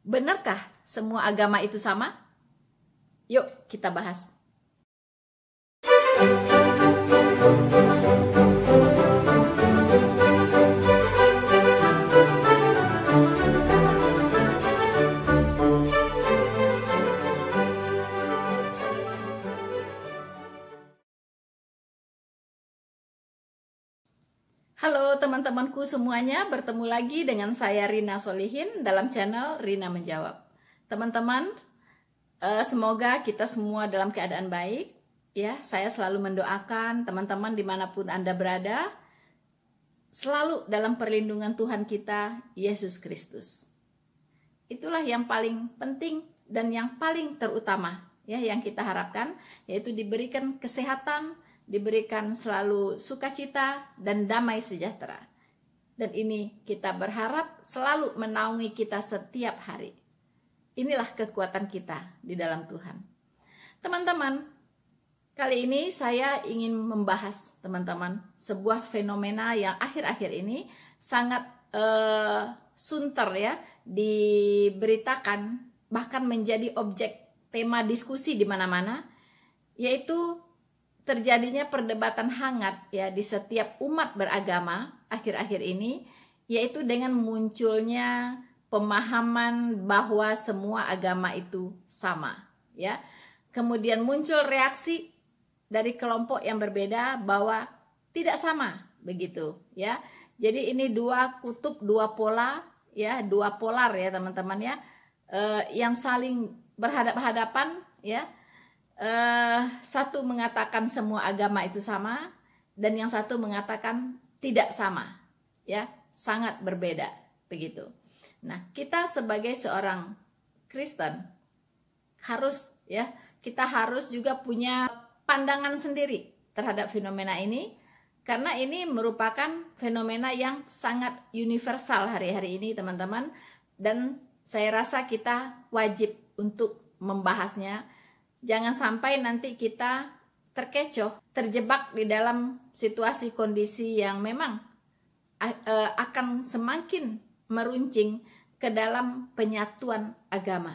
Benarkah semua agama itu sama? Yuk kita bahas. Halo teman-temanku semuanya, bertemu lagi dengan saya Rina Solihin dalam channel Rina Menjawab. Teman-teman, semoga kita semua dalam keadaan baik. Ya, saya selalu mendoakan teman-teman dimanapun Anda berada, selalu dalam perlindungan Tuhan kita, Yesus Kristus. Itulah yang paling penting dan yang paling terutama ya yang kita harapkan, yaitu diberikan kesehatan, diberikan selalu sukacita dan damai sejahtera. Dan ini kita berharap selalu menaungi kita setiap hari. Inilah kekuatan kita di dalam Tuhan. Teman-teman, kali ini saya ingin membahas teman-teman sebuah fenomena yang akhir-akhir ini sangat sunter ya diberitakan, bahkan menjadi objek tema diskusi di mana-mana, yaitu terjadinya perdebatan hangat ya di setiap umat beragama akhir-akhir ini, yaitu dengan munculnya pemahaman bahwa semua agama itu sama ya. Kemudian muncul reaksi dari kelompok yang berbeda bahwa tidak sama begitu ya. Jadi ini dua kutub, dua pola ya, dua polar ya teman-teman ya, yang saling berhadap-hadapan ya. Satu mengatakan semua agama itu sama dan yang satu mengatakan tidak sama ya, sangat berbeda begitu. Nah, kita sebagai seorang Kristen harus ya, kita harus juga punya pandangan sendiri terhadap fenomena ini, karena ini merupakan fenomena yang sangat universal hari-hari ini teman-teman, dan saya rasa kita wajib untuk membahasnya. Jangan sampai nanti kita terkecoh, terjebak di dalam situasi kondisi yang memang akan semakin meruncing ke dalam penyatuan agama.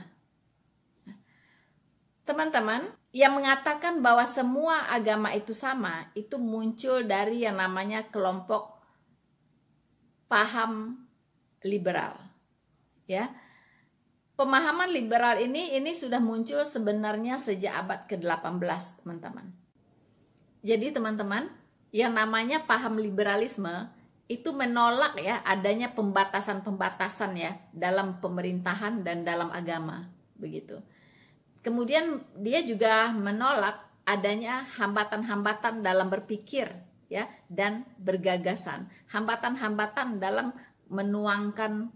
Teman-teman, yang mengatakan bahwa semua agama itu sama, itu muncul dari yang namanya kelompok paham liberal. Ya. Pemahaman liberal ini sudah muncul sebenarnya sejak abad ke-18, teman-teman. Jadi teman-teman, yang namanya paham liberalisme itu menolak ya adanya pembatasan-pembatasan ya dalam pemerintahan dan dalam agama, begitu. Kemudian dia juga menolak adanya hambatan-hambatan dalam berpikir ya dan bergagasan, hambatan-hambatan dalam menuangkan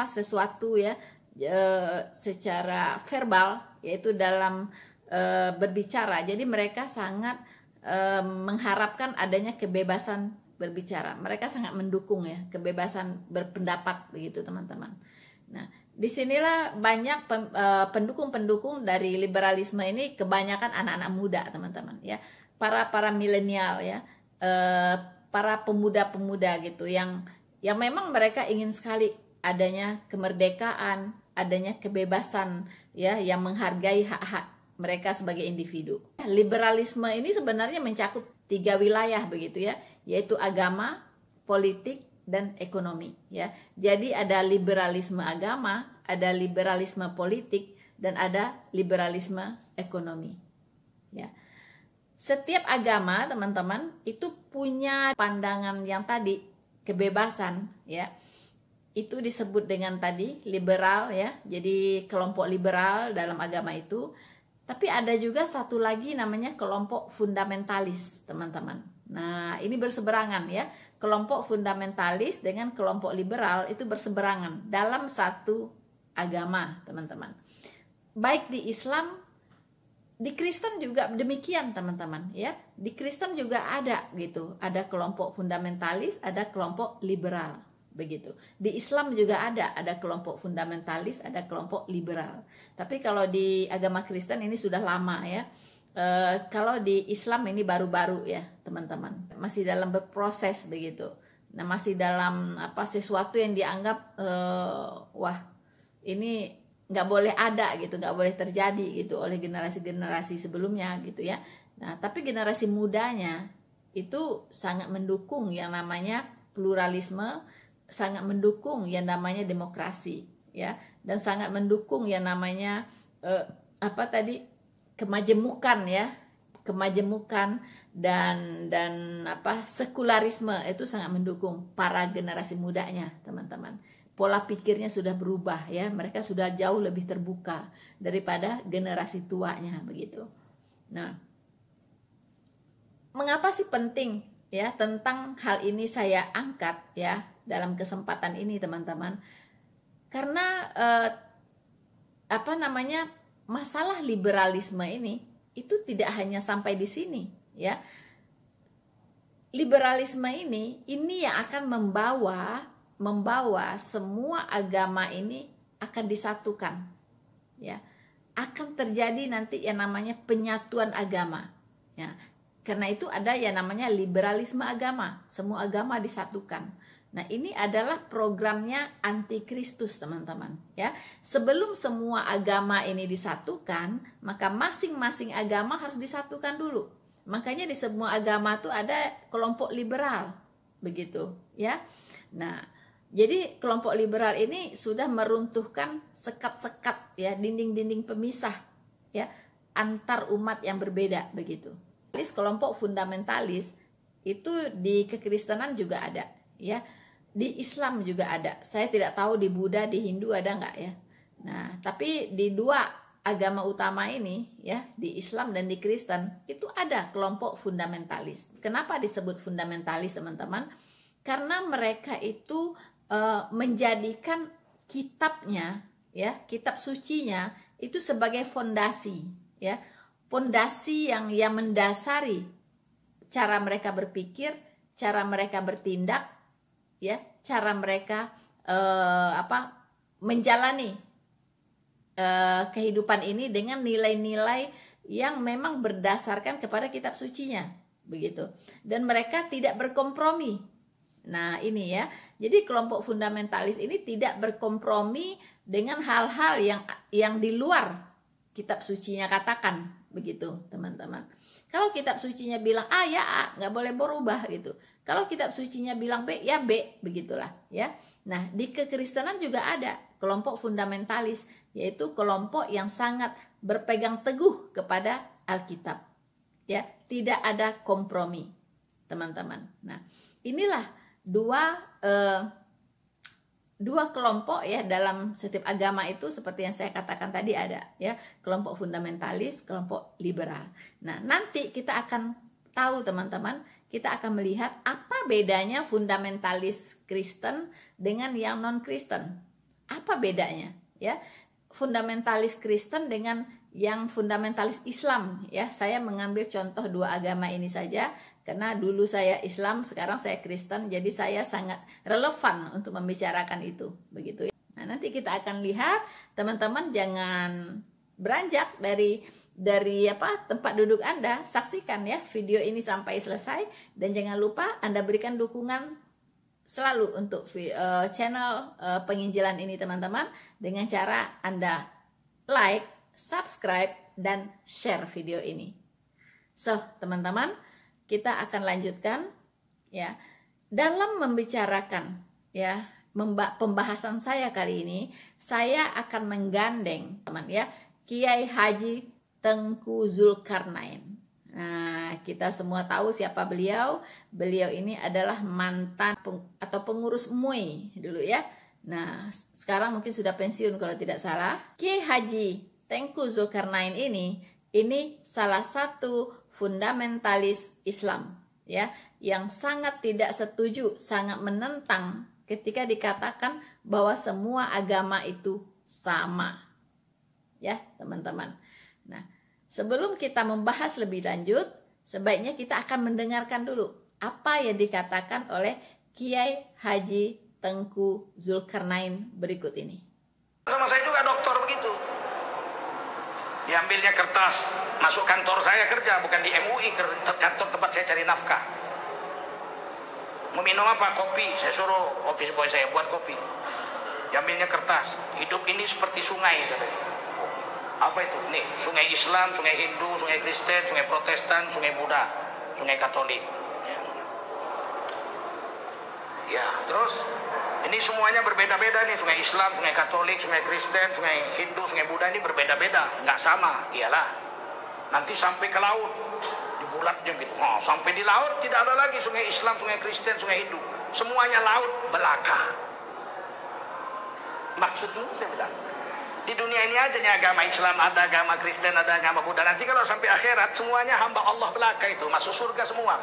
sesuatu ya secara verbal, yaitu dalam berbicara. Jadi mereka sangat mengharapkan adanya kebebasan berbicara. Mereka sangat mendukung ya kebebasan berpendapat begitu teman-teman. Nah, disinilah banyak pendukung-pendukung dari liberalisme ini, kebanyakan anak-anak muda teman-teman ya, para milenial ya, para pemuda-pemuda gitu yang memang mereka ingin sekali adanya kemerdekaan, adanya kebebasan ya yang menghargai hak-hak mereka sebagai individu. Liberalisme ini sebenarnya mencakup 3 wilayah begitu ya, yaitu agama, politik, dan ekonomi ya. Jadi ada liberalisme agama, ada liberalisme politik, dan ada liberalisme ekonomi. Ya. Setiap agama, teman-teman, itu punya pandangan yang tadi, kebebasan ya. Itu disebut dengan tadi liberal ya. Jadi kelompok liberal dalam agama itu. Tapi ada juga satu lagi namanya kelompok fundamentalis, teman-teman. Nah, ini berseberangan ya. Kelompok fundamentalis dengan kelompok liberal itu berseberangan dalam satu agama, teman-teman. Baik di Islam, di Kristen juga demikian, teman-teman ya. Di Kristen juga ada gitu. Ada kelompok fundamentalis, ada kelompok liberal. Begitu. Di Islam juga ada kelompok fundamentalis, ada kelompok liberal. Tapi kalau di agama Kristen ini sudah lama ya. Kalau di Islam ini baru-baru ya teman-teman, masih dalam berproses begitu. Nah, masih dalam sesuatu yang dianggap wah ini nggak boleh ada gitu, nggak boleh terjadi gitu oleh generasi-generasi sebelumnya gitu ya. Nah, tapi generasi mudanya itu sangat mendukung yang namanya pluralisme, sangat mendukung yang namanya demokrasi ya, dan sangat mendukung yang namanya kemajemukan ya, kemajemukan dan sekularisme itu sangat mendukung para generasi mudanya, teman-teman. Pola pikirnya sudah berubah ya, mereka sudah jauh lebih terbuka daripada generasi tuanya begitu. Nah, mengapa sih penting ya tentang hal ini saya angkat ya dalam kesempatan ini, teman-teman? Karena masalah liberalisme ini itu tidak hanya sampai di sini ya. Liberalisme ini yang akan membawa semua agama ini akan disatukan ya, akan terjadi nanti yang namanya penyatuan agama ya. Karena itu ada yang namanya liberalisme agama, semua agama disatukan. Nah, ini adalah programnya antikristus, teman-teman ya. Sebelum semua agama ini disatukan, maka masing-masing agama harus disatukan dulu. Makanya di semua agama tuh ada kelompok liberal begitu ya. Nah, jadi kelompok liberal ini sudah meruntuhkan sekat-sekat ya, dinding-dinding pemisah ya antar umat yang berbeda begitu. Kelompok fundamentalis itu di kekristenan juga ada ya, di Islam juga ada. Saya tidak tahu di Buddha, di Hindu ada nggak ya. Nah, tapi di dua agama utama ini ya, di Islam dan di Kristen itu ada kelompok fundamentalis. Kenapa disebut fundamentalis, teman-teman? Karena mereka itu menjadikan kitabnya ya, kitab sucinya itu sebagai fondasi ya, fondasi yang mendasari cara mereka berpikir, cara mereka bertindak ya, cara mereka menjalani kehidupan ini dengan nilai-nilai yang memang berdasarkan kepada kitab sucinya begitu, dan mereka tidak berkompromi. Nah, ini ya. Jadi kelompok fundamentalis ini tidak berkompromi dengan hal-hal yang di luar kitab sucinya katakan begitu, teman-teman. Kalau kitab sucinya bilang A ya A, nggak boleh berubah gitu. Kalau kitab sucinya bilang B ya B, begitulah ya. Nah, di kekristenan juga ada kelompok fundamentalis, yaitu kelompok yang sangat berpegang teguh kepada Alkitab. Ya, tidak ada kompromi, teman-teman. Nah, inilah dua kelompok ya dalam setiap agama itu, seperti yang saya katakan tadi ada ya, kelompok fundamentalis, kelompok liberal. Nah, nanti kita akan tahu, teman-teman, kita akan melihat apa bedanya fundamentalis Kristen dengan yang non Kristen. Apa bedanya ya? Fundamentalis Kristen dengan yang fundamentalis Islam ya. Saya mengambil contoh dua agama ini saja karena dulu saya Islam, sekarang saya Kristen, jadi saya sangat relevan untuk membicarakan itu begitu ya. Nah, nanti kita akan lihat, teman-teman jangan beranjak dari tempat duduk Anda, saksikan ya video ini sampai selesai, dan jangan lupa Anda berikan dukungan selalu untuk channel penginjilan ini, teman-teman, dengan cara Anda like, subscribe, dan share video ini. So, teman-teman, kita akan lanjutkan ya dalam membicarakan ya pembahasan saya kali ini. Saya akan menggandeng, teman ya, Kiai Haji Tengku Zulkarnain. Nah, kita semua tahu siapa beliau. Beliau ini adalah mantan atau pengurus MUI dulu ya. Nah, sekarang mungkin sudah pensiun kalau tidak salah. Kiai Haji Tengku Zulkarnain ini salah satu fundamentalis Islam ya, yang sangat tidak setuju, sangat menentang ketika dikatakan bahwa semua agama itu sama ya, teman-teman. Nah, sebelum kita membahas lebih lanjut, sebaiknya kita akan mendengarkan dulu apa yang dikatakan oleh Kiai Haji Tengku Zulkarnain berikut ini. Sama saya juga dokter begitu. Diambilnya kertas, masuk kantor saya kerja, bukan di MUI, kantor tempat saya cari nafkah. Mau minum apa? Kopi. Saya suruh office boy saya buat kopi. Diambilnya kertas. Hidup ini seperti sungai katanya. Apa itu? Nih, sungai Islam, sungai Hindu, sungai Kristen, sungai Protestan, sungai Buddha, sungai Katolik. Ya, terus ini semuanya berbeda-beda nih. Sungai Islam, sungai Katolik, sungai Kristen, sungai Hindu, sungai Buddha ini berbeda-beda, nggak sama. Iyalah. Nanti sampai ke laut, di bulatnya gitu. Oh, sampai di laut tidak ada lagi sungai Islam, sungai Kristen, sungai Hindu. Semuanya laut belaka. Maksudnya saya bilang, di dunia ini aja nih agama Islam, ada agama Kristen, ada agama Buddha. Nanti kalau sampai akhirat semuanya hamba Allah belaka itu, masuk surga semua.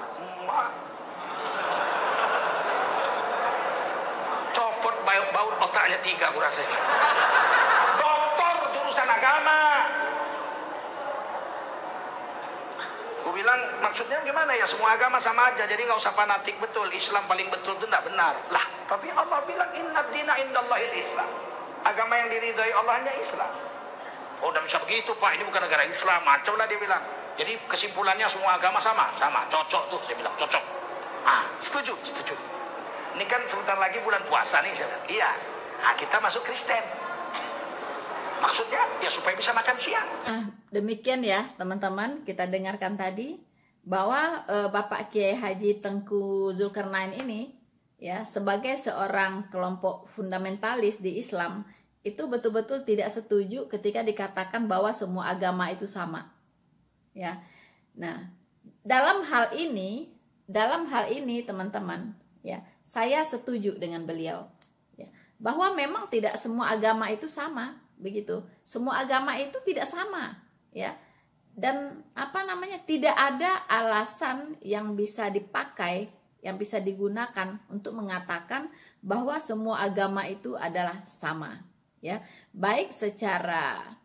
Copot baut otaknya 3 aku rasanya. Doktor jurusan agama. Aku bilang maksudnya gimana ya, semua agama sama aja, jadi nggak usah fanatik. Betul Islam paling betul itu tidak benar lah, tapi Allah bilang inna dina indallahil Islam, agama yang diridhai Allah hanya Islam. Oh udah bisa begitu Pak, ini bukan negara Islam, macam lah dia bilang. Jadi kesimpulannya semua agama sama, cocok tuh, saya bilang cocok. Setuju. Ini kan sebentar lagi bulan puasa nih, saya bilang. Iya, kita masuk Kristen. Maksudnya ya supaya bisa makan siang. Demikian ya teman-teman, kita dengarkan tadi bahwa Bapak Kiai Haji Tengku Zulkarnain ini ya sebagai seorang kelompok fundamentalis di Islam itu betul-betul tidak setuju ketika dikatakan bahwa semua agama itu sama. Ya. Nah, dalam hal ini teman-teman, ya, saya setuju dengan beliau. Ya, bahwa memang tidak semua agama itu sama. Begitu, semua agama itu tidak sama, ya, dan tidak ada alasan yang bisa dipakai, yang bisa digunakan untuk mengatakan bahwa semua agama itu adalah sama, ya, baik secara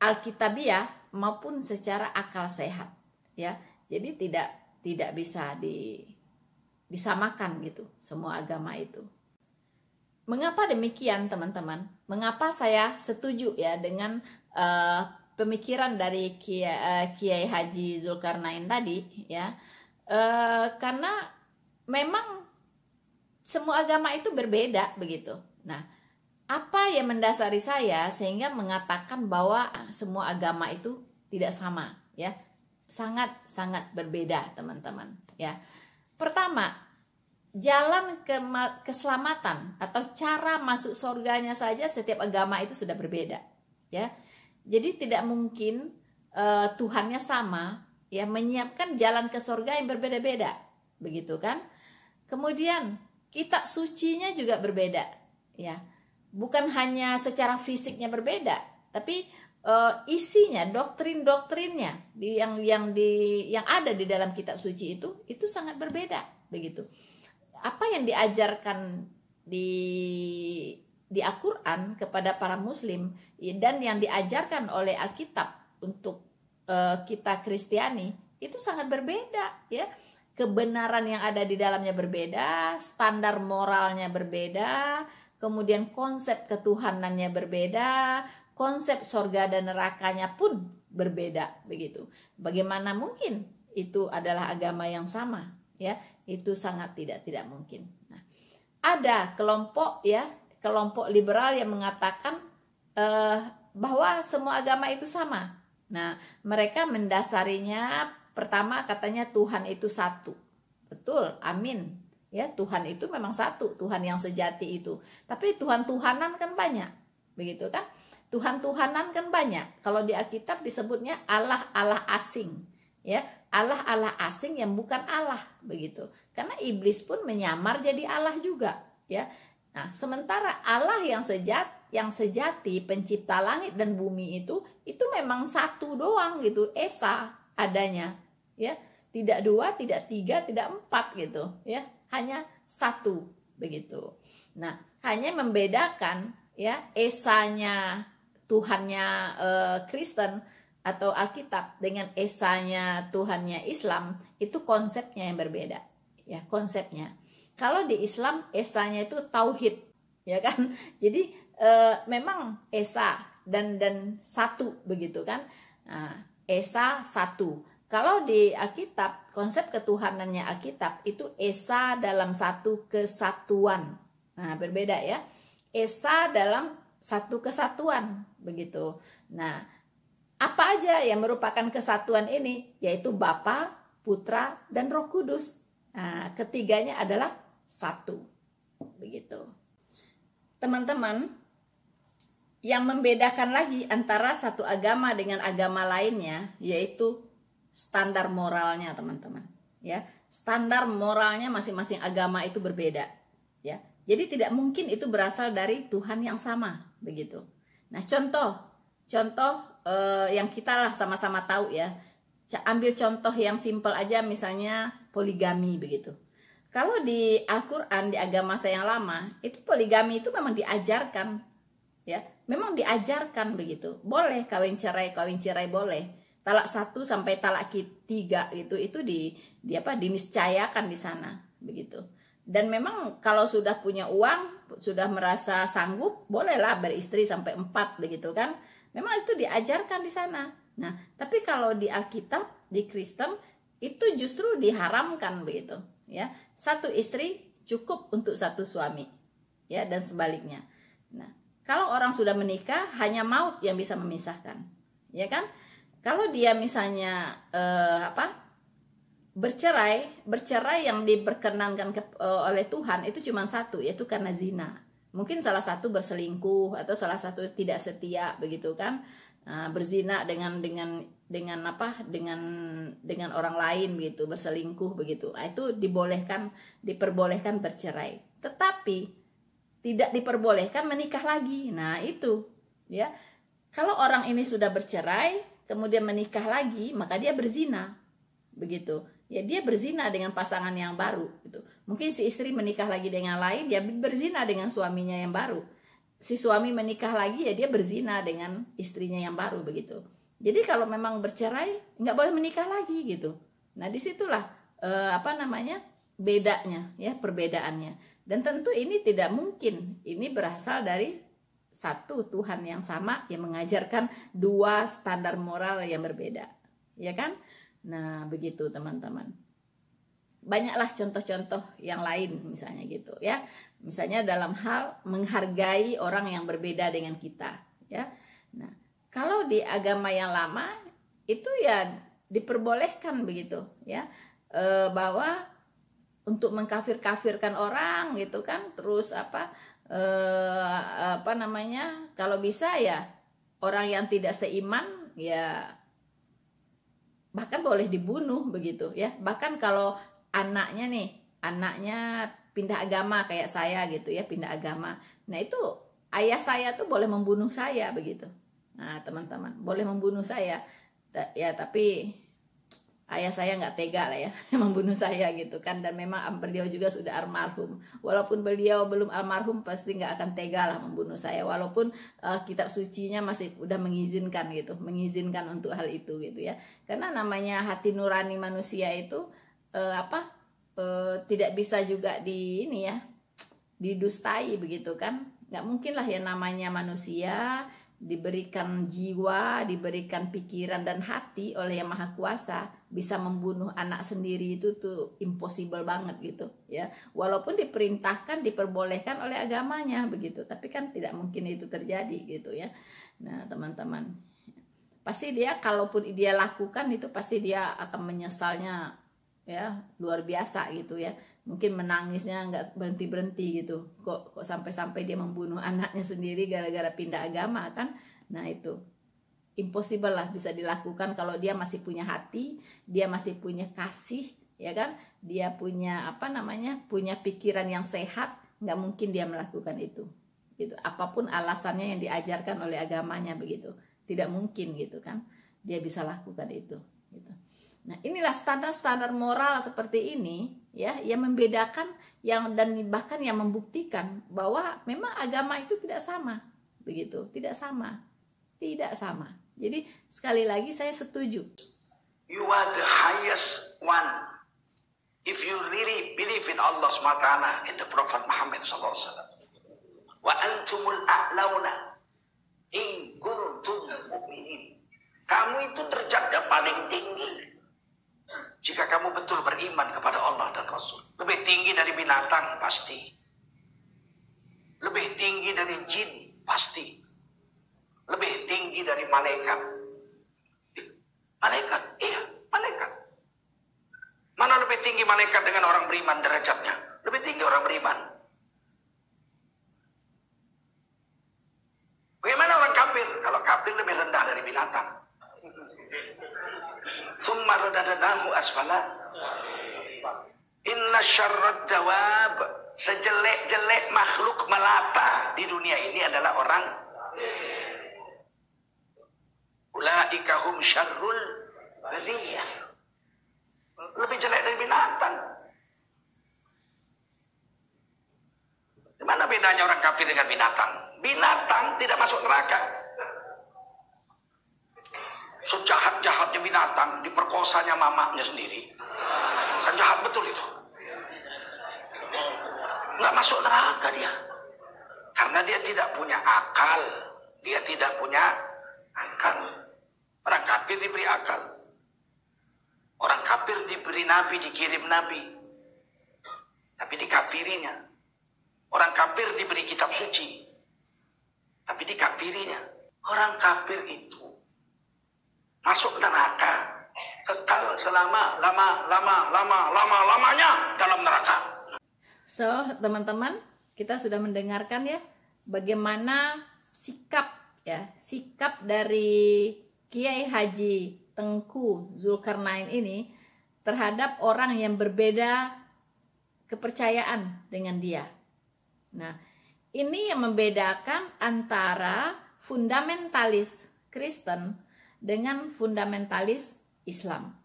alkitabiah maupun secara akal sehat, ya, jadi tidak bisa disamakan gitu semua agama itu. Mengapa demikian teman-teman? Mengapa saya setuju ya dengan pemikiran dari Kiai Haji Zulkarnain tadi ya? Karena memang semua agama itu berbeda begitu. Nah, apa yang mendasari saya sehingga mengatakan bahwa semua agama itu tidak sama ya? Sangat berbeda teman-teman ya. Pertama, jalan keselamatan atau cara masuk surganya saja setiap agama itu sudah berbeda, ya. Jadi tidak mungkin Tuhannya sama, ya, menyiapkan jalan ke surga yang berbeda-beda, begitu kan? Kemudian kitab sucinya juga berbeda, ya. Bukan hanya secara fisiknya berbeda, tapi isinya, doktrin-doktrinnya yang ada di dalam kitab suci itu sangat berbeda, begitu. Apa yang diajarkan di Al-Quran kepada para muslim dan yang diajarkan oleh Alkitab untuk kita Kristiani itu sangat berbeda ya. Kebenaran yang ada di dalamnya berbeda, standar moralnya berbeda, kemudian konsep ketuhanannya berbeda, konsep surga dan nerakanya pun berbeda begitu. Bagaimana mungkin itu adalah agama yang sama ya? Itu sangat tidak mungkin. Nah, ada kelompok liberal yang mengatakan bahwa semua agama itu sama. Nah, mereka mendasarinya pertama katanya Tuhan itu satu. Betul, amin. Ya, Tuhan itu memang satu, Tuhan yang sejati itu. Tapi Tuhan-Tuhanan kan banyak. Begitu kan? Tuhan-Tuhanan kan banyak. Kalau di Alkitab disebutnya Allah-Allah asing. Ya, Allah-Allah asing yang bukan Allah begitu. Karena iblis pun menyamar jadi Allah juga, ya. Nah, sementara Allah yang sejati pencipta langit dan bumi itu memang satu doang gitu, esa adanya, ya. Tidak dua, tidak tiga, tidak empat gitu, ya. Hanya satu begitu. Nah, hanya membedakan ya esanya Tuhannya Kristen atau Alkitab dengan esanya Tuhannya Islam, itu konsepnya yang berbeda ya, konsepnya. Kalau di Islam esanya itu tauhid ya kan, jadi memang esa dan satu begitu kan. Nah, esa satu. Kalau di Alkitab konsep ketuhanannya Alkitab itu esa dalam satu kesatuan Nah, berbeda ya. Esa dalam satu kesatuan begitu. Nah, apa aja yang merupakan kesatuan ini? Yaitu Bapa, Putra, dan Roh Kudus. Nah, ketiganya adalah satu. Begitu. Teman-teman, yang membedakan lagi antara satu agama dengan agama lainnya yaitu standar moralnya, teman-teman. Ya, standar moralnya masing-masing agama itu berbeda. Ya, jadi tidak mungkin itu berasal dari Tuhan yang sama, begitu. Nah, contoh yang kita lah sama-sama tahu ya. Ambil contoh yang simpel aja, misalnya poligami begitu. Kalau di Al-Quran, di agama saya yang lama, itu poligami itu memang diajarkan, ya, memang diajarkan begitu. Boleh kawin cerai boleh. Talak 1 sampai talak 3 itu diniscayakan di sana, begitu. Dan memang kalau sudah punya uang, sudah merasa sanggup, bolehlah beristri sampai 4 begitu kan. Memang itu diajarkan di sana. Nah, tapi kalau di Alkitab, di Kristen itu justru diharamkan begitu, ya. 1 istri cukup untuk 1 suami, ya, dan sebaliknya. Nah, kalau orang sudah menikah, hanya maut yang bisa memisahkan, ya kan? Kalau dia misalnya bercerai yang diperkenankan oleh Tuhan itu cuma 1, yaitu karena zina. Mungkin salah satu berselingkuh atau salah satu tidak setia begitu kan, berzina dengan orang lain begitu, berselingkuh begitu. Itu diperbolehkan bercerai. Tetapi tidak diperbolehkan menikah lagi. Nah, itu ya. Kalau orang ini sudah bercerai kemudian menikah lagi, maka dia berzina. Begitu. Ya, dia berzina dengan pasangan yang baru gitu. Mungkin si istri menikah lagi dengan lain, dia berzina dengan suaminya yang baru. Si suami menikah lagi, ya dia berzina dengan istrinya yang baru begitu. Jadi kalau memang bercerai, nggak boleh menikah lagi gitu. Nah, disitulah bedanya ya, perbedaannya. Dan tentu ini tidak mungkin. Ini berasal dari satu Tuhan yang sama yang mengajarkan 2 standar moral yang berbeda, ya kan? Nah, begitu teman-teman. Banyaklah contoh-contoh yang lain misalnya gitu ya. Misalnya dalam hal menghargai orang yang berbeda dengan kita, ya. Nah, kalau di agama yang lama itu ya diperbolehkan begitu, ya. Bahwa untuk mengkafir-kafirkan orang gitu kan, terus kalau bisa ya orang yang tidak seiman ya bahkan boleh dibunuh begitu ya. Bahkan kalau anaknya pindah agama kayak saya gitu ya, pindah agama. Nah, itu ayah saya tuh boleh membunuh saya begitu. Nah, teman-teman, boleh membunuh saya. Ya, tapi ayah saya nggak tega lah ya membunuh saya gitu kan. Dan memang beliau juga sudah almarhum. Walaupun beliau belum almarhum, pasti nggak akan tega lah membunuh saya. Walaupun kitab sucinya masih udah mengizinkan gitu, mengizinkan untuk hal itu gitu ya. Karena namanya hati nurani manusia itu tidak bisa juga didustai begitu kan. Nggak mungkin lah ya namanya manusia diberikan jiwa, diberikan pikiran dan hati oleh Yang Maha Kuasa, bisa membunuh anak sendiri itu tuh impossible banget gitu ya. Walaupun diperintahkan, diperbolehkan oleh agamanya begitu, tapi kan tidak mungkin itu terjadi gitu ya. Nah, teman-teman, pasti dia, kalaupun dia lakukan itu pasti dia akan menyesalnya ya luar biasa gitu ya. Mungkin menangisnya nggak berhenti gitu, kok sampai dia membunuh anaknya sendiri gara-gara pindah agama kan. Nah, itu impossible lah bisa dilakukan kalau dia masih punya hati, dia masih punya kasih ya kan, dia punya punya pikiran yang sehat. Nggak mungkin dia melakukan itu gitu, apapun alasannya yang diajarkan oleh agamanya begitu, tidak mungkin gitu kan dia bisa lakukan itu gitu. Nah, inilah standar-standar moral seperti ini ya, yang membedakan dan bahkan yang membuktikan bahwa memang agama itu tidak sama begitu, tidak sama. Jadi sekali lagi saya setuju. You are the highest one. If you really believe in Allah SWT and the Prophet Muhammad SAW. Wa antumul a'launa in kuntum mu'minin. Kamu itu derajat yang paling tinggi jika kamu betul beriman kepada Allah dan Rasul. Lebih tinggi dari binatang pasti. pasti lebih tinggi dari malaikat. Malaikat, iya, malaikat. Mana lebih tinggi malaikat dengan orang beriman derajatnya? Lebih tinggi orang beriman. Bagaimana orang kafir? Kalau kafir lebih rendah dari binatang. Tsumma radadnahu asfala. Inna syarrad dawab, sejelek-jelek makhluk melata di dunia ini adalah orang. Ulaika hum syarrul bariyah. Lebih jelek dari binatang. Di mana bedanya orang kafir dengan binatang? Binatang tidak masuk neraka. Sejahat-jahatnya binatang, diperkosanya mamanya sendiri. Kan jahat betul itu. Nggak masuk neraka dia. Karena dia tidak punya akal. Dia tidak punya akal. Orang kafir diberi akal. Orang kafir diberi nabi, dikirim nabi. Tapi dikafirinya. Orang kafir diberi kitab suci. Tapi dikafirinya. Orang kafir itu masuk neraka. Kekal selama lamanya dalam neraka. So, teman-teman, kita sudah mendengarkan ya bagaimana sikap dari Kiai Haji Tengku Zulkarnain ini terhadap orang yang berbeda kepercayaan dengan dia. Nah, ini yang membedakan antara fundamentalis Kristen dengan fundamentalis Islam.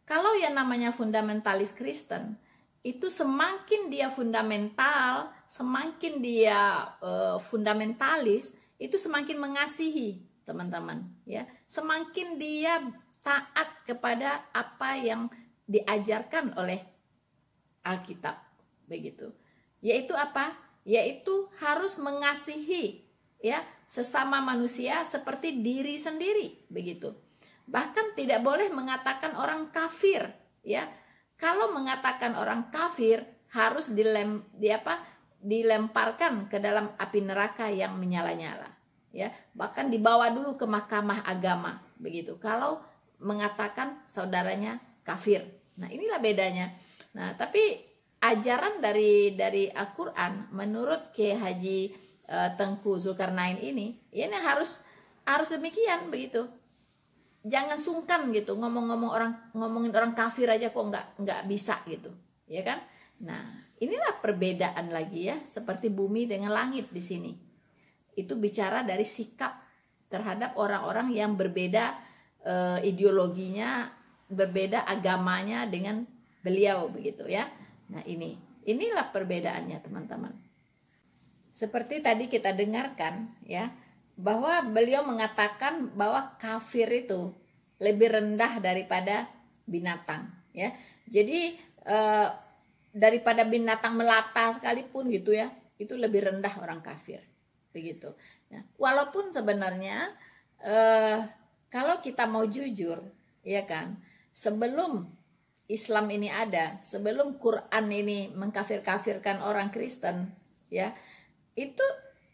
Kalau yang namanya fundamentalis Kristen, itu semakin dia fundamental, semakin dia fundamentalis, itu semakin mengasihi teman-teman, ya. Semakin dia taat kepada apa yang diajarkan oleh Alkitab, begitu. Yaitu apa? Yaitu harus mengasihi ya sesama manusia seperti diri sendiri, begitu. Bahkan tidak boleh mengatakan orang kafir, ya. Kalau mengatakan orang kafir harus dilemparkan ke dalam api neraka yang menyala-nyala, ya. Bahkan dibawa dulu ke mahkamah agama, begitu. Kalau mengatakan saudaranya kafir. Nah, inilah bedanya. Nah, tapi ajaran dari Al-Qur'an menurut Kiai Haji Tengku Zulkarnain ini harus demikian, begitu. Jangan sungkan gitu ngomongin orang kafir aja kok nggak bisa gitu, ya kan? Nah, inilah perbedaan lagi ya, seperti bumi dengan langit di sini. Itu bicara dari sikap terhadap orang-orang yang berbeda ideologinya, berbeda agamanya dengan beliau, begitu ya. Nah, inilah perbedaannya, teman-teman. Seperti tadi kita dengarkan ya, bahwa beliau mengatakan bahwa kafir itu lebih rendah daripada binatang, ya. Jadi daripada binatang melata sekalipun gitu ya, itu lebih rendah orang kafir, begitu. Nah, walaupun sebenarnya kalau kita mau jujur, ya kan, sebelum Islam ini ada, sebelum Quran ini mengkafir-kafirkan orang Kristen, ya, itu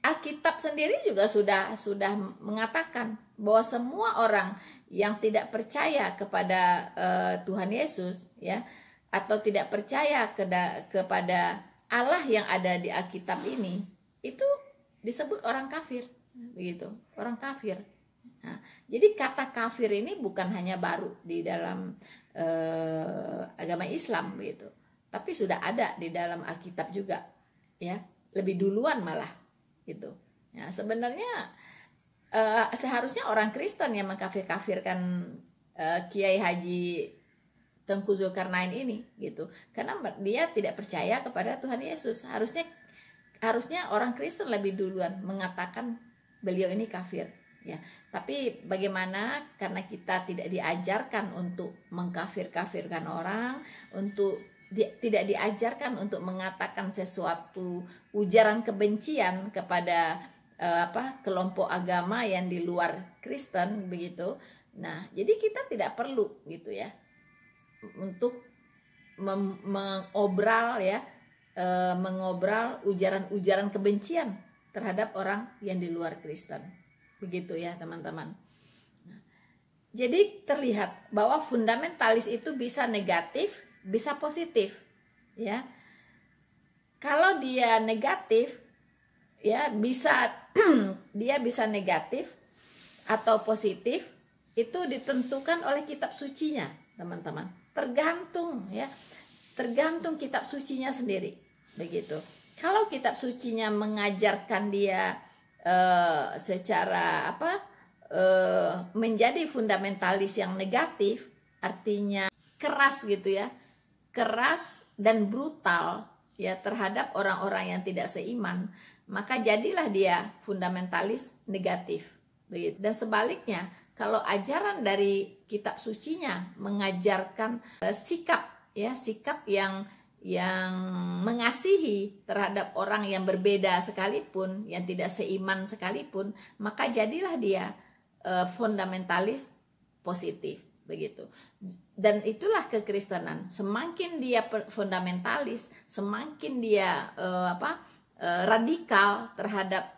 Alkitab sendiri juga sudah mengatakan bahwa semua orang yang tidak percaya kepada Tuhan Yesus, ya, atau tidak percaya kepada Allah yang ada di Alkitab ini, itu disebut orang kafir, begitu, orang kafir. Nah, jadi kata kafir ini bukan hanya baru di dalam agama Islam, begitu, tapi sudah ada di dalam Alkitab juga, ya, lebih duluan malah, gitu. Ya, sebenarnya seharusnya orang Kristen yang mengkafir-kafirkan Kiai Haji Tengku Zulkarnain ini, gitu, karena dia tidak percaya kepada Tuhan Yesus. Harusnya orang Kristen lebih duluan mengatakan beliau ini kafir, ya. Tapi bagaimana, karena kita tidak diajarkan untuk mengkafir-kafirkan orang, tidak diajarkan untuk mengatakan sesuatu ujaran kebencian kepada kelompok agama yang di luar Kristen, begitu. Nah, jadi kita tidak perlu gitu ya untuk mengobral ujaran-ujaran kebencian terhadap orang yang di luar Kristen. Begitu ya teman-teman. Jadi terlihat bahwa fundamentalis itu bisa negatif, bisa positif, ya. Kalau dia negatif, ya bisa dia bisa negatif atau positif, itu ditentukan oleh kitab sucinya, teman-teman. Tergantung ya, tergantung kitab sucinya sendiri, begitu. Kalau kitab sucinya mengajarkan dia secara menjadi fundamentalis yang negatif, artinya keras gitu ya, keras dan brutal ya terhadap orang-orang yang tidak seiman, maka jadilah dia fundamentalis negatif, begitu. Dan sebaliknya, kalau ajaran dari kitab sucinya mengajarkan sikap yang mengasihi terhadap orang yang berbeda sekalipun, yang tidak seiman sekalipun, maka jadilah dia fundamentalis positif, begitu. Dan itulah kekristenan. Semakin dia fundamentalis, semakin dia radikal terhadap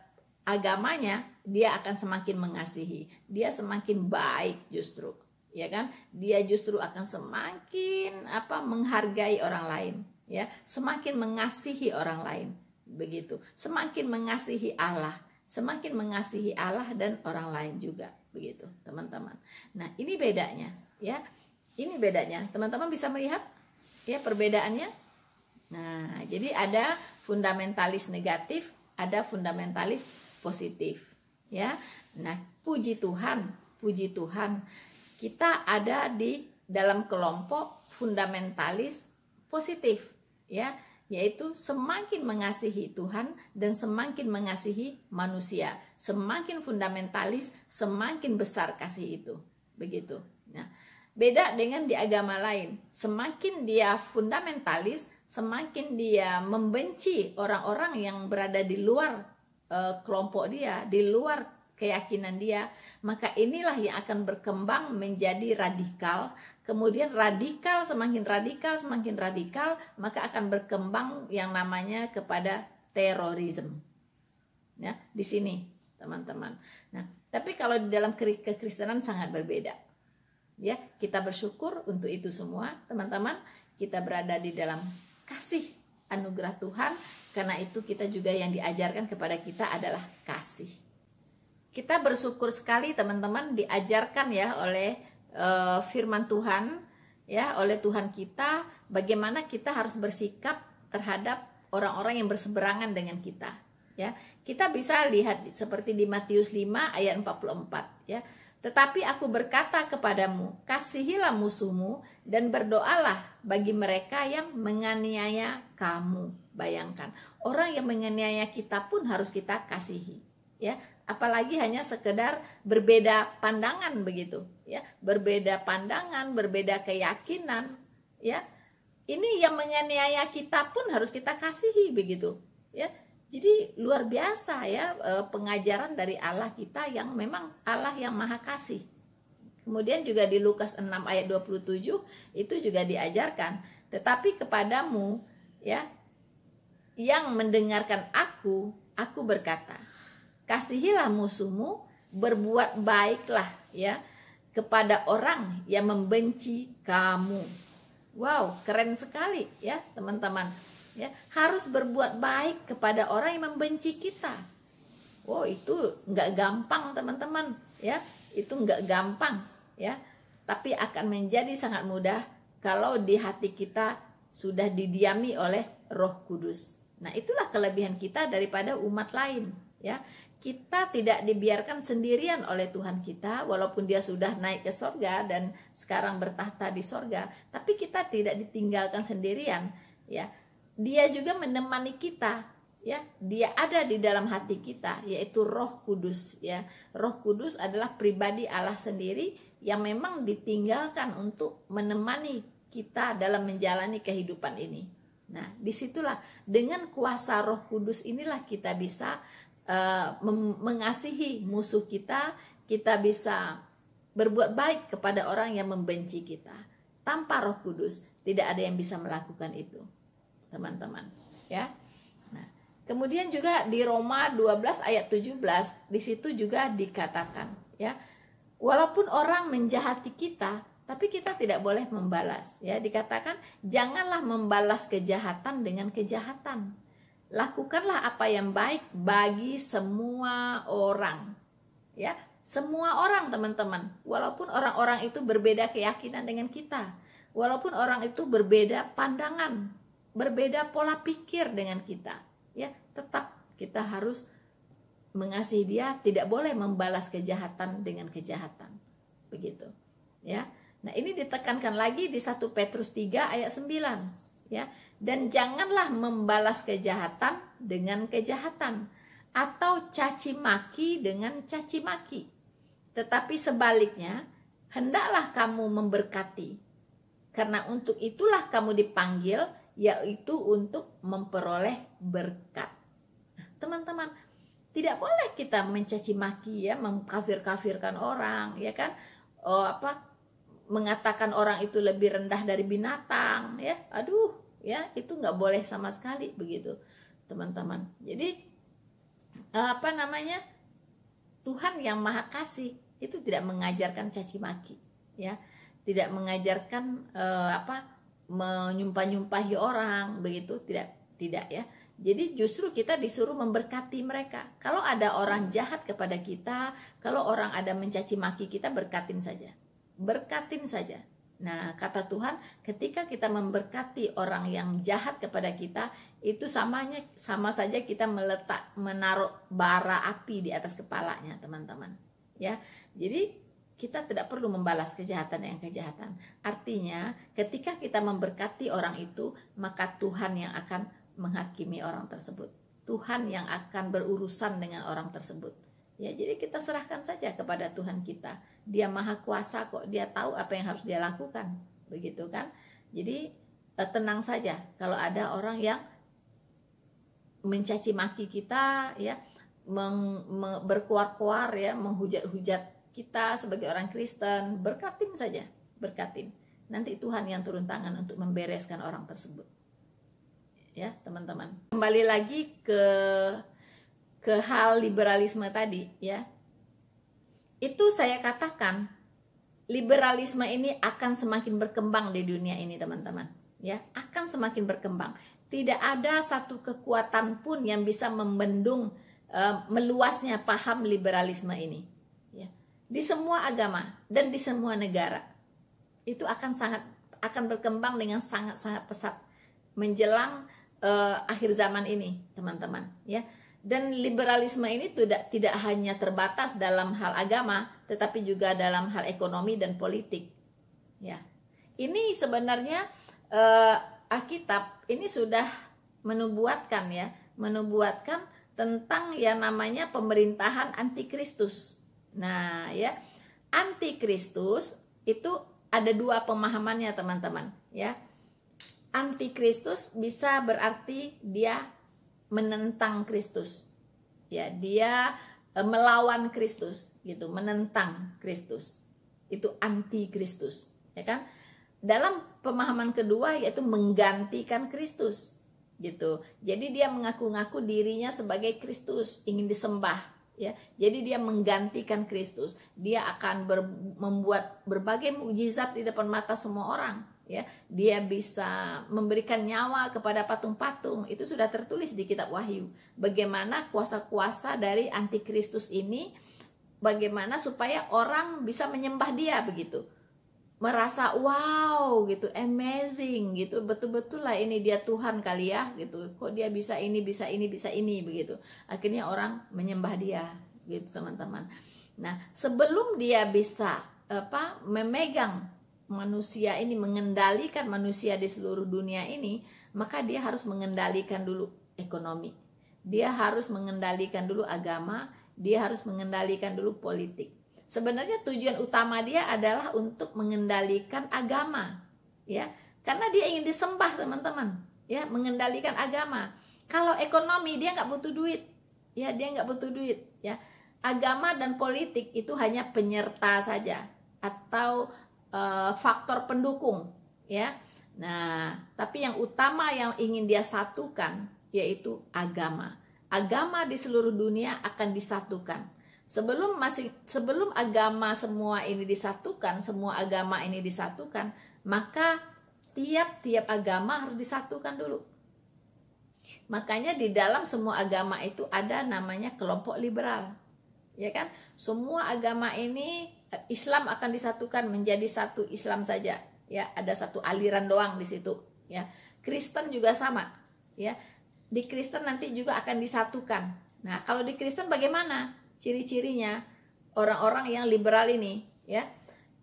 agamanya, dia akan semakin mengasihi, dia semakin baik justru, ya kan? Dia justru akan semakin menghargai orang lain, ya, semakin mengasihi orang lain, begitu. Semakin mengasihi Allah, semakin mengasihi Allah dan orang lain juga, begitu, teman-teman. Nah, ini bedanya, ya. Ini bedanya. Teman-teman bisa melihat ya perbedaannya. Nah, jadi ada fundamentalis negatif, ada fundamentalis positif, ya. Nah, puji Tuhan, kita ada di dalam kelompok fundamentalis positif, ya, yaitu semakin mengasihi Tuhan dan semakin mengasihi manusia. Semakin fundamentalis, semakin besar kasih itu, begitu. Nah, beda dengan di agama lain. Semakin dia fundamentalis, semakin dia membenci orang-orang yang berada di luar kelompok dia, di luar keyakinan dia, maka inilah yang akan berkembang menjadi radikal. Kemudian semakin radikal, maka akan berkembang yang namanya kepada terorisme. Ya, di sini, teman-teman. Nah, tapi kalau di dalam kekristenan sangat berbeda. Ya, kita bersyukur untuk itu semua, teman-teman. Kita berada di dalam kasih anugerah Tuhan, karena itu kita juga yang diajarkan kepada kita adalah kasih. Kita bersyukur sekali, teman-teman, diajarkan ya oleh firman Tuhan, ya, oleh Tuhan kita, bagaimana kita harus bersikap terhadap orang-orang yang berseberangan dengan kita, ya. Kita bisa lihat seperti di Matius 5 ayat 44, ya. Tetapi aku berkata kepadamu, kasihilah musuhmu dan berdoalah bagi mereka yang menganiaya kamu. Bayangkan, orang yang menganiaya kita pun harus kita kasihi, ya. Apalagi hanya sekedar berbeda pandangan, begitu, ya. Berbeda pandangan, berbeda keyakinan, ya. Ini yang menganiaya kita pun harus kita kasihi, begitu, ya. Jadi luar biasa ya pengajaran dari Allah kita yang memang Allah yang maha kasih. Kemudian juga di Lukas 6 ayat 27 itu juga diajarkan, tetapi kepadamu ya yang mendengarkan aku berkata, kasihilah musuhmu, berbuat baiklah ya kepada orang yang membenci kamu. Wow, keren sekali ya teman-teman. Ya, harus berbuat baik kepada orang yang membenci kita. Wow, itu nggak gampang teman-teman, ya. Itu nggak gampang, ya. Tapi akan menjadi sangat mudah kalau di hati kita sudah didiami oleh Roh Kudus. Nah, itulah kelebihan kita daripada umat lain, ya. Kita tidak dibiarkan sendirian oleh Tuhan kita, walaupun dia sudah naik ke sorga dan sekarang bertahta di sorga, tapi kita tidak ditinggalkan sendirian, ya. Dia juga menemani kita, ya. Dia ada di dalam hati kita, yaitu Roh Kudus, ya. Roh Kudus adalah pribadi Allah sendiri yang memang ditinggalkan untuk menemani kita dalam menjalani kehidupan ini. Nah, disitulah dengan kuasa Roh Kudus inilah kita bisa mengasihi musuh kita, kita bisa berbuat baik kepada orang yang membenci kita. Tanpa Roh Kudus tidak ada yang bisa melakukan itu, teman-teman, ya. Nah, Kemudian juga di Roma 12 ayat 17, di situ juga dikatakan ya, walaupun orang menjahati kita, tapi kita tidak boleh membalas ya. Dikatakan janganlah membalas kejahatan dengan kejahatan. Lakukanlah apa yang baik bagi semua orang. Ya, semua orang teman-teman. Walaupun orang-orang itu berbeda keyakinan dengan kita, walaupun orang itu berbeda pandangan, berbeda pola pikir dengan kita, ya, tetap kita harus mengasihi dia, tidak boleh membalas kejahatan dengan kejahatan. Begitu. Ya. Nah, ini ditekankan lagi di 1 Petrus 3 ayat 9, ya. Dan janganlah membalas kejahatan dengan kejahatan atau caci maki dengan caci maki. Tetapi sebaliknya, hendaklah kamu memberkati. Karena untuk itulah kamu dipanggil, yaitu untuk memperoleh berkat. Nah, teman-teman, tidak boleh kita mencaci maki ya, mengkafir-kafirkan orang, ya kan? Mengatakan orang itu lebih rendah dari binatang, ya. Aduh, ya, itu nggak boleh sama sekali begitu, teman-teman. Jadi Tuhan yang Maha Kasih itu tidak mengajarkan caci maki, ya. Tidak mengajarkan menyumpah-nyumpahi orang begitu, tidak ya. Jadi justru kita disuruh memberkati mereka. Kalau ada orang jahat kepada kita, kalau orang ada mencaci maki kita, berkatin saja. Berkatin saja. Nah, kata Tuhan, ketika kita memberkati orang yang jahat kepada kita, itu sama saja kita menaruh bara api di atas kepalanya, teman-teman. Ya. Jadi kita tidak perlu membalas kejahatan dengan kejahatan. Artinya, ketika kita memberkati orang itu, maka Tuhan yang akan menghakimi orang tersebut. Tuhan yang akan berurusan dengan orang tersebut. Ya, jadi kita serahkan saja kepada Tuhan kita. Dia Maha Kuasa kok, dia tahu apa yang harus dia lakukan. Begitu kan? Jadi tenang saja kalau ada orang yang mencaci maki kita, ya, berkuar-kuar, ya, menghujat-hujat kita sebagai orang Kristen, berkatin saja, berkatin. Nanti Tuhan yang turun tangan untuk membereskan orang tersebut. Ya, teman-teman. Kembali lagi ke hal liberalisme tadi, ya. Itu saya katakan liberalisme ini akan semakin berkembang di dunia ini, teman-teman. Ya, akan semakin berkembang. Tidak ada satu kekuatan pun yang bisa membendung meluasnya paham liberalisme ini. Di semua agama dan di semua negara itu akan berkembang dengan sangat-sangat pesat menjelang akhir zaman ini, teman-teman, ya. Dan liberalisme ini tidak hanya terbatas dalam hal agama, tetapi juga dalam hal ekonomi dan politik, ya. Ini sebenarnya Alkitab ini sudah menubuatkan tentang yang namanya pemerintahan antikristus. Nah, ya, antikristus itu ada dua pemahamannya, teman-teman, ya. Antikristus bisa berarti dia menentang Kristus, ya, dia melawan Kristus, gitu, menentang Kristus, itu antikristus, ya kan. Dalam pemahaman kedua yaitu menggantikan Kristus, gitu. Jadi dia mengaku-ngaku dirinya sebagai Kristus, ingin disembah. Ya, jadi dia menggantikan Kristus. Dia akan membuat berbagai mukjizat di depan mata semua orang. Ya, dia bisa memberikan nyawa kepada patung-patung. Itu sudah tertulis di kitab Wahyu. Bagaimana kuasa-kuasa dari antikristus ini, bagaimana supaya orang bisa menyembah dia begitu. Merasa wow gitu, amazing gitu, betul-betul lah ini dia Tuhan kali ya gitu. Kok dia bisa ini begitu. Akhirnya orang menyembah dia gitu, teman-teman. Nah, sebelum dia bisa memegang manusia ini, mengendalikan manusia di seluruh dunia ini, maka dia harus mengendalikan dulu ekonomi. Dia harus mengendalikan dulu agama, dia harus mengendalikan dulu politik. Sebenarnya tujuan utama dia adalah untuk mengendalikan agama, ya, karena dia ingin disembah, teman-teman, ya, mengendalikan agama. Kalau ekonomi dia nggak butuh duit, ya, dia nggak butuh duit, ya. Agama dan politik itu hanya penyerta saja atau faktor pendukung, ya. Nah, tapi yang utama yang ingin dia satukan yaitu agama. Agama di seluruh dunia akan disatukan. Sebelum agama semua ini disatukan, semua agama ini disatukan, maka tiap-tiap agama harus disatukan dulu. Makanya di dalam semua agama itu ada namanya kelompok liberal. Ya kan? Semua agama ini, Islam akan disatukan menjadi satu Islam saja. Ya, ada satu aliran doang di situ. Ya, Kristen juga sama. Ya, di Kristen nanti juga akan disatukan. Nah, kalau di Kristen bagaimana ciri-cirinya orang-orang yang liberal ini? Ya,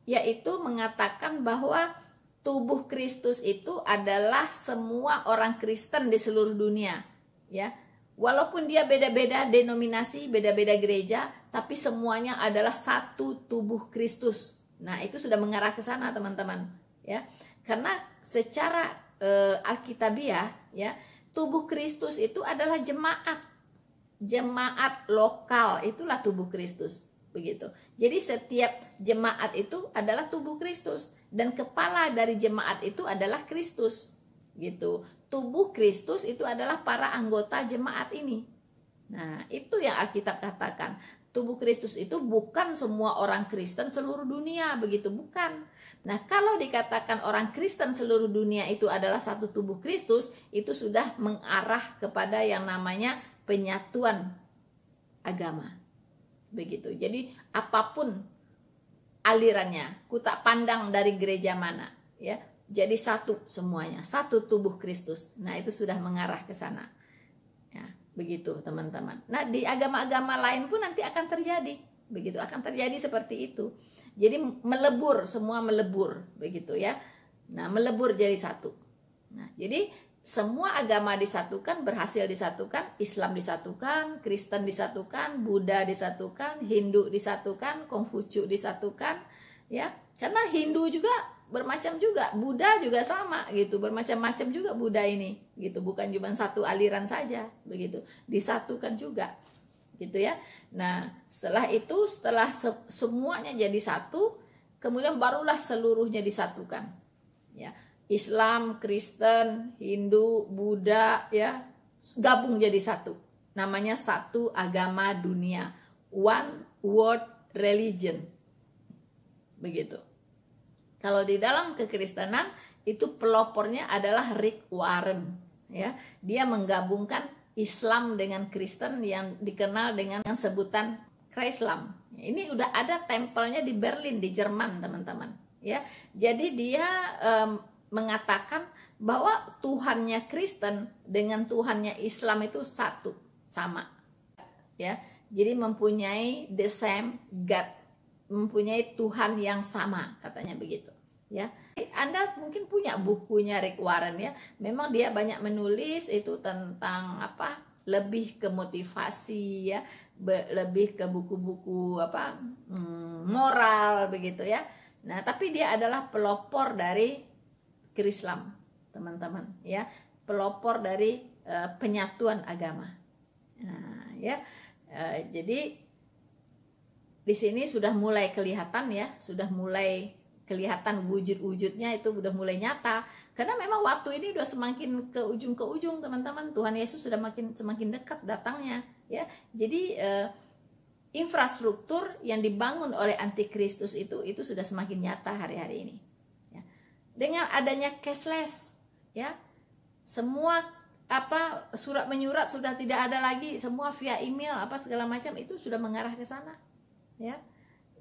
yaitu mengatakan bahwa tubuh Kristus itu adalah semua orang Kristen di seluruh dunia. Ya, walaupun dia beda-beda denominasi, beda-beda gereja, tapi semuanya adalah satu tubuh Kristus. Nah, itu sudah mengarah ke sana, teman-teman. Ya, karena secara alkitabiah, ya, tubuh Kristus itu adalah jemaat lokal, itulah tubuh Kristus, begitu. Jadi setiap jemaat itu adalah tubuh Kristus, dan kepala dari jemaat itu adalah Kristus, gitu. Tubuh Kristus itu adalah para anggota jemaat ini. Nah, itu yang Alkitab katakan. Tubuh Kristus itu bukan semua orang Kristen seluruh dunia, begitu, bukan. Nah, kalau dikatakan orang Kristen seluruh dunia itu adalah satu tubuh Kristus, itu sudah mengarah kepada yang namanya penyatuan agama. Begitu. Jadi apapun alirannya, ku tak pandang dari gereja mana, ya. Jadi satu semuanya, satu tubuh Kristus. Nah, itu sudah mengarah ke sana. Ya, begitu, teman-teman. Nah, di agama-agama lain pun nanti akan terjadi. Begitu, akan terjadi seperti itu. Jadi melebur, semua melebur, begitu ya. Nah, melebur jadi satu. Nah, jadi semua agama disatukan, berhasil disatukan, Islam disatukan, Kristen disatukan, Buddha disatukan, Hindu disatukan, Konghucu disatukan, ya. Karena Hindu juga bermacam juga, Buddha juga sama gitu, bermacam-macam juga Buddha ini, gitu. Bukan cuma satu aliran saja, begitu. Disatukan juga, gitu ya. Nah, setelah itu, setelah semuanya jadi satu, kemudian barulah seluruhnya disatukan, ya. Islam, Kristen, Hindu, Buddha, ya, gabung jadi satu. Namanya satu agama dunia, one world religion, begitu. Kalau di dalam kekristenan itu pelopornya adalah Rick Warren, ya. Dia menggabungkan Islam dengan Kristen yang dikenal dengan sebutan Chrislam. Ini udah ada tempelnya di Berlin di Jerman, teman-teman, ya. Jadi dia mengatakan bahwa Tuhannya Kristen dengan Tuhannya Islam itu satu, sama, ya. Jadi mempunyai the same God, mempunyai Tuhan yang sama, katanya begitu, ya. Anda mungkin punya bukunya Rick Warren, ya. Memang dia banyak menulis itu tentang apa? Lebih ke motivasi, ya, lebih ke buku-buku apa? Moral, begitu ya. Nah, tapi dia adalah pelopor dari Islam, teman-teman, ya, pelopor dari penyatuan agama. Nah, ya, jadi di sini sudah mulai kelihatan, ya, sudah mulai kelihatan wujud-wujudnya itu udah mulai nyata. Karena memang waktu ini udah semakin ke ujung, teman-teman. Tuhan Yesus sudah semakin dekat datangnya, ya. Jadi infrastruktur yang dibangun oleh antikristus itu sudah semakin nyata hari-hari ini. Dengan adanya cashless, ya, semua apa surat menyurat sudah tidak ada lagi, semua via email apa segala macam itu sudah mengarah ke sana, ya.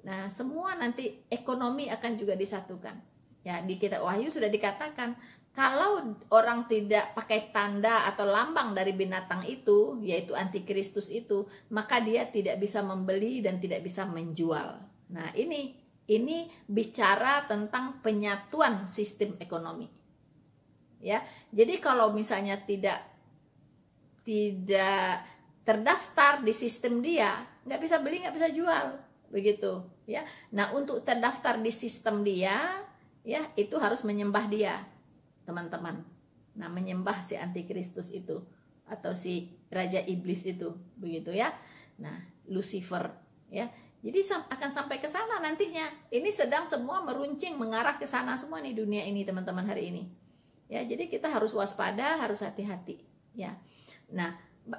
Nah, semua nanti ekonomi akan juga disatukan, ya. Di kitab Wahyu sudah dikatakan kalau orang tidak pakai tanda atau lambang dari binatang itu, yaitu antikristus itu, maka dia tidak bisa membeli dan tidak bisa menjual. Nah, ini bicara tentang penyatuan sistem ekonomi, ya. Jadi kalau misalnya tidak terdaftar di sistem dia, nggak bisa beli, nggak bisa jual, begitu, ya. Nah, untuk terdaftar di sistem dia, ya, itu harus menyembah dia, teman-teman. Nah, menyembah si antikristus itu atau si raja iblis itu, begitu ya. Nah, Lucifer, ya. Jadi akan sampai ke sana nantinya. Ini sedang semua meruncing mengarah ke sana semua nih dunia ini, teman-teman, hari ini. Ya, jadi kita harus waspada, harus hati-hati, ya. Nah,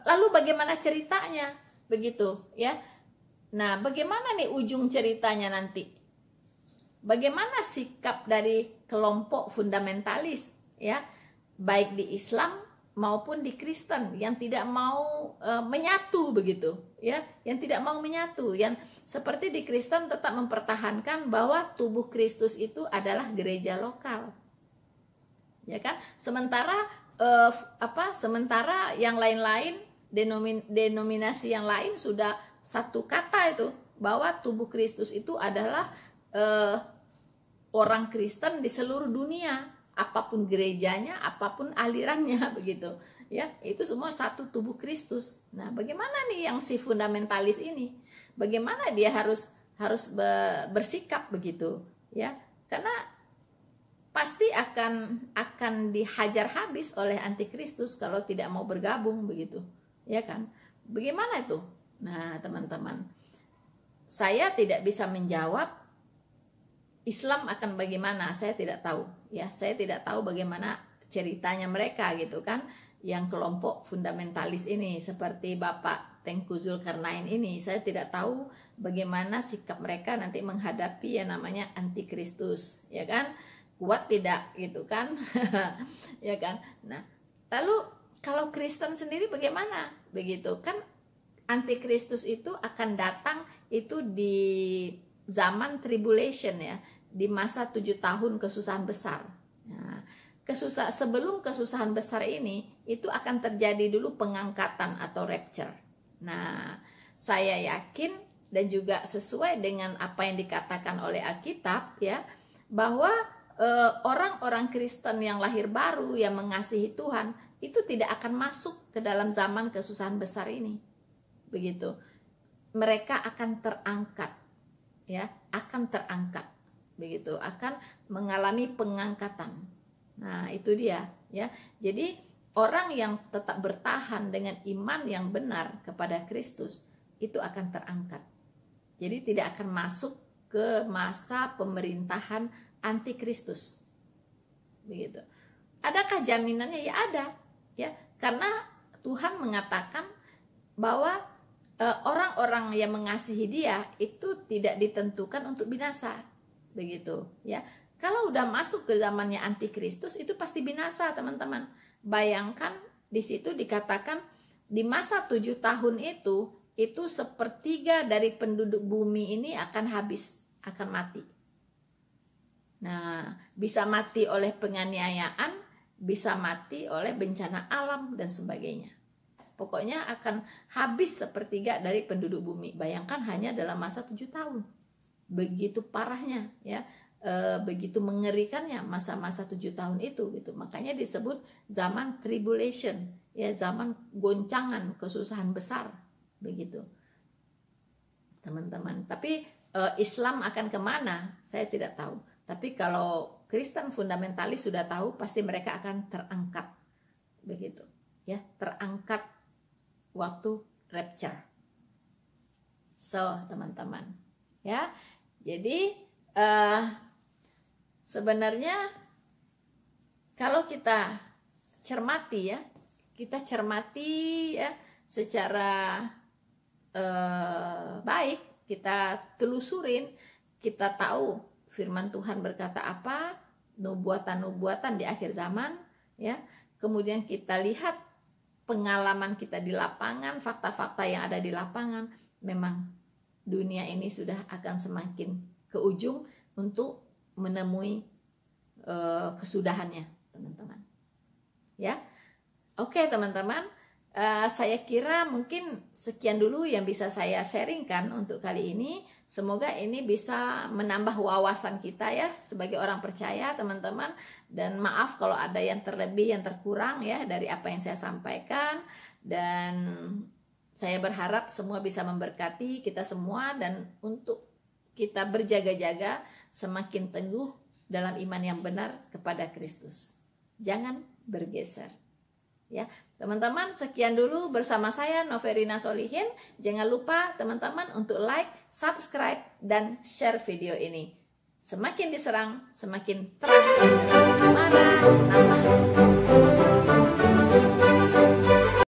lalu bagaimana ceritanya? Begitu ya. Nah, bagaimana nih ujung ceritanya nanti? Bagaimana sikap dari kelompok fundamentalis ya, baik di Islam maupun di Kristen yang tidak mau menyatu begitu ya, yang tidak mau menyatu, yang seperti di Kristen tetap mempertahankan bahwa tubuh Kristus itu adalah gereja lokal. Ya kan? Sementara sementara yang lain-lain denominasi yang lain sudah satu kata itu bahwa tubuh Kristus itu adalah orang Kristen di seluruh dunia, apapun gerejanya, apapun alirannya begitu. Ya, itu semua satu tubuh Kristus. Nah, bagaimana nih yang si fundamentalis ini? Bagaimana dia harus bersikap begitu, ya? Karena pasti akan dihajar habis oleh antikristus kalau tidak mau bergabung begitu, ya kan? Bagaimana itu? Nah, teman-teman, saya tidak bisa menjawab Islam akan bagaimana, saya tidak tahu ya. Saya tidak tahu bagaimana ceritanya mereka gitu kan, yang kelompok fundamentalis ini seperti Bapak Tengku Zulkarnain ini. Saya tidak tahu bagaimana sikap mereka nanti menghadapi yang namanya antikristus, ya kan? Kuat tidak gitu kan? Ya kan? Nah, lalu kalau Kristen sendiri bagaimana? Begitu kan, antikristus itu akan datang itu di zaman tribulation ya, di masa 7 tahun kesusahan besar. Nah, sebelum kesusahan besar ini itu akan terjadi dulu pengangkatan atau rapture. Nah, saya yakin dan juga sesuai dengan apa yang dikatakan oleh Alkitab ya, bahwa orang-orang Kristen yang lahir baru yang mengasihi Tuhan itu tidak akan masuk ke dalam zaman kesusahan besar ini. Begitu. Mereka akan terangkat ya, akan terangkat begitu, akan mengalami pengangkatan. Nah, itu dia ya. Jadi orang yang tetap bertahan dengan iman yang benar kepada Kristus itu akan terangkat. Jadi tidak akan masuk ke masa pemerintahan antikristus. Begitu. Adakah jaminannya? Ya ada ya, karena Tuhan mengatakan bahwa orang-orang yang mengasihi Dia itu tidak ditentukan untuk binasa, begitu ya. Kalau udah masuk ke zamannya antikristus itu pasti binasa, teman-teman. Bayangkan di situ dikatakan di masa 7 tahun itu 1/3 dari penduduk bumi ini akan habis, akan mati. Nah, bisa mati oleh penganiayaan, bisa mati oleh bencana alam dan sebagainya. Pokoknya akan habis 1/3 dari penduduk bumi. Bayangkan hanya dalam masa 7 tahun. Begitu parahnya ya, begitu mengerikannya masa-masa 7 tahun itu gitu. Makanya disebut zaman tribulation ya, zaman goncangan, kesusahan besar begitu, teman-teman. Tapi Islam akan kemana? Saya tidak tahu. Tapi kalau Kristen fundamentalis sudah tahu, pasti mereka akan terangkat begitu ya, terangkat waktu rapture. So, teman-teman ya, jadi sebenarnya kalau kita cermati ya, secara baik, kita telusurin, kita tahu firman Tuhan berkata apa, nubuatan-nubuatan di akhir zaman ya. Kemudian kita lihat pengalaman kita di lapangan, fakta-fakta yang ada di lapangan, memang dunia ini sudah akan semakin ke ujung untuk menemui kesudahannya, teman-teman. Ya, oke teman-teman, saya kira mungkin sekian dulu yang bisa saya sharingkan untuk kali ini. Semoga ini bisa menambah wawasan kita ya sebagai orang percaya, teman-teman. Dan maaf kalau ada yang terlebih, yang terkurang ya dari apa yang saya sampaikan. Dan saya berharap semua bisa memberkati kita semua, dan untuk kita berjaga-jaga semakin teguh dalam iman yang benar kepada Kristus. Jangan bergeser. Ya, teman-teman, sekian dulu bersama saya Noverina Solihin. Jangan lupa teman-teman untuk like, subscribe, dan share video ini. Semakin diserang, semakin terang. Mana nama